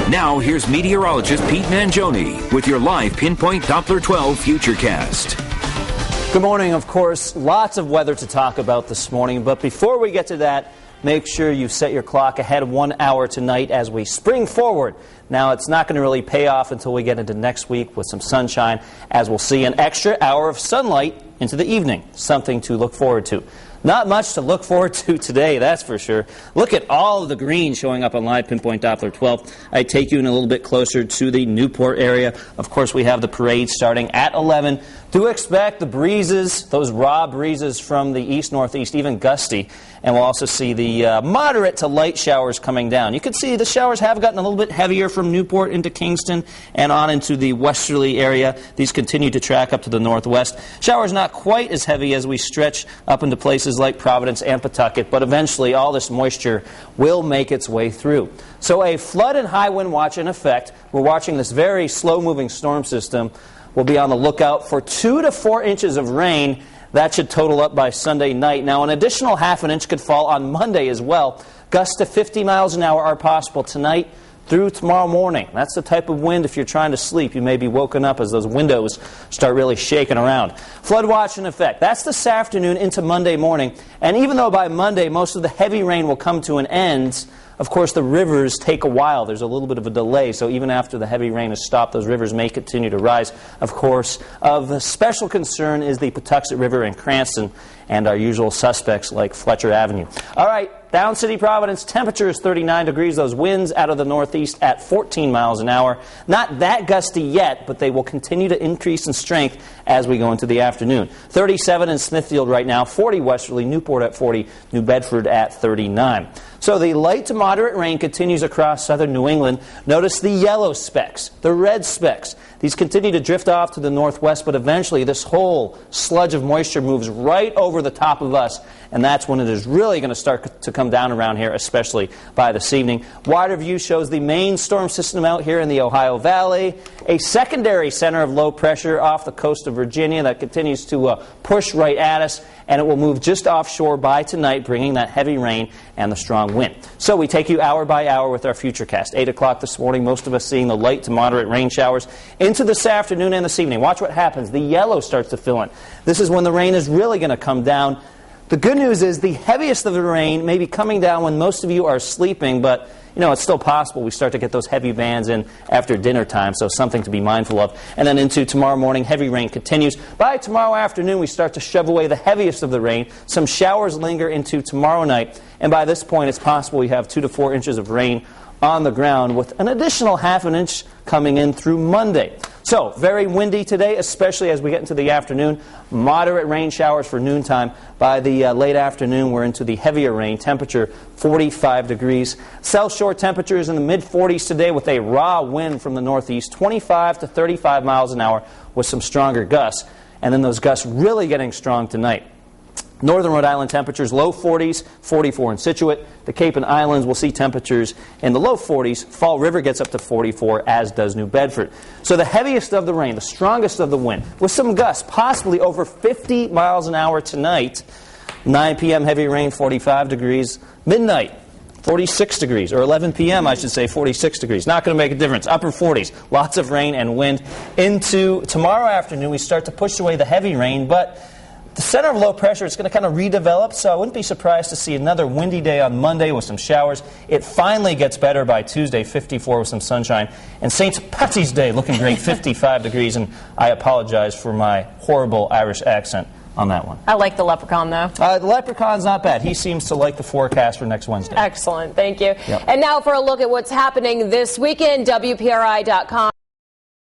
Now, here's meteorologist Pete Mangione with your live Pinpoint Doppler 12 Futurecast. Good morning. Of course, lots of weather to talk about this morning, but before we get to that, make sure you set your clock ahead of 1 hour tonight as we spring forward. Now, it's not going to really pay off until we get into next week with some sunshine, as we'll see an extra hour of sunlight into the evening. Something to look forward to. Not much to look forward to today, that's for sure. Look at all of the green showing up on Live Pinpoint Doppler 12. I take you in a little bit closer to the Newport area. Of course, we have the parade starting at 11. Do expect the breezes, those raw breezes from the east-northeast, even gusty. And we'll also see the moderate to light showers coming down. You can see the showers have gotten a little bit heavier from Newport into Kingston and on into the westerly area. These continue to track up to the northwest. Showers not quite as heavy as we stretch up into places like Providence and Pawtucket, but eventually all this moisture will make its way through. So a flood and high wind watch in effect. We're watching this very slow-moving storm system. We'll be on the lookout for 2 to 4 inches of rain. That should total up by Sunday night. Now, an additional half an inch could fall on Monday as well. Gusts to 50 miles an hour are possible tonight through tomorrow morning. That's the type of wind, if you're trying to sleep, you may be woken up as those windows start really shaking around. Flood watch in effect. That's this afternoon into Monday morning. And even though by Monday most of the heavy rain will come to an end, of course, the rivers take a while. There's a little bit of a delay, so even after the heavy rain has stopped, those rivers may continue to rise. Of course, of special concern is the Patuxent River in Cranston and our usual suspects like Fletcher Avenue. All right, down City Providence, temperature is 39 degrees. Those winds out of the northeast at 14 miles an hour. Not that gusty yet, but they will continue to increase in strength as we go into the afternoon. 37 in Smithfield right now, 40 westerly, Newport at 40, New Bedford at 39. So the light to moderate rain continues across southern New England. Notice the yellow specks, the red specks. These continue to drift off to the northwest, but eventually this whole sludge of moisture moves right over the top of us, and that's when it is really going to start to come down around here, especially by this evening. Wider view shows the main storm system out here in the Ohio Valley, a secondary center of low pressure off the coast of Virginia that continues to push right at us, and it will move just offshore by tonight, bringing that heavy rain and the strong wind. So we take you hour by hour with our Futurecast. 8 o'clock this morning, most of us seeing the light to moderate rain showers into this afternoon and this evening. Watch what happens. The yellow starts to fill in. This is when the rain is really going to come down. The good news is the heaviest of the rain may be coming down when most of you are sleeping, but you know, it's still possible we start to get those heavy bands in after dinner time, so something to be mindful of. And then into tomorrow morning, heavy rain continues. By tomorrow afternoon, we start to shove away the heaviest of the rain. Some showers linger into tomorrow night, and by this point, it's possible we have 2 to 4 inches of rain on the ground, with an additional half an inch coming in through Monday. So, very windy today, especially as we get into the afternoon. Moderate rain showers for noontime. By the late afternoon, we're into the heavier rain. Temperature 45 degrees. South Shore temperatures in the mid-40s today with a raw wind from the northeast, 25 to 35 miles an hour with some stronger gusts. And then those gusts really getting strong tonight. Northern Rhode Island temperatures, low 40s, 44 in Scituate. The Cape and Islands will see temperatures in the low 40s. Fall River gets up to 44, as does New Bedford. So the heaviest of the rain, the strongest of the wind, with some gusts, possibly over 50 miles an hour tonight. 9 p.m. heavy rain, 45 degrees. Midnight, 46 degrees, or 11 p.m., I should say, 46 degrees. Not going to make a difference. Upper 40s, lots of rain and wind. Into tomorrow afternoon, we start to push away the heavy rain, but the center of low pressure is going to kind of redevelop, so I wouldn't be surprised to see another windy day on Monday with some showers. It finally gets better by Tuesday, 54 with some sunshine. And St. Patsy's Day looking great, 55 degrees, and I apologize for my horrible Irish accent on that one. I like the leprechaun, though. The leprechaun's not bad. He seems to like the forecast for next Wednesday. Excellent. Thank you. Yep. And now for a look at what's happening this weekend, WPRI.com.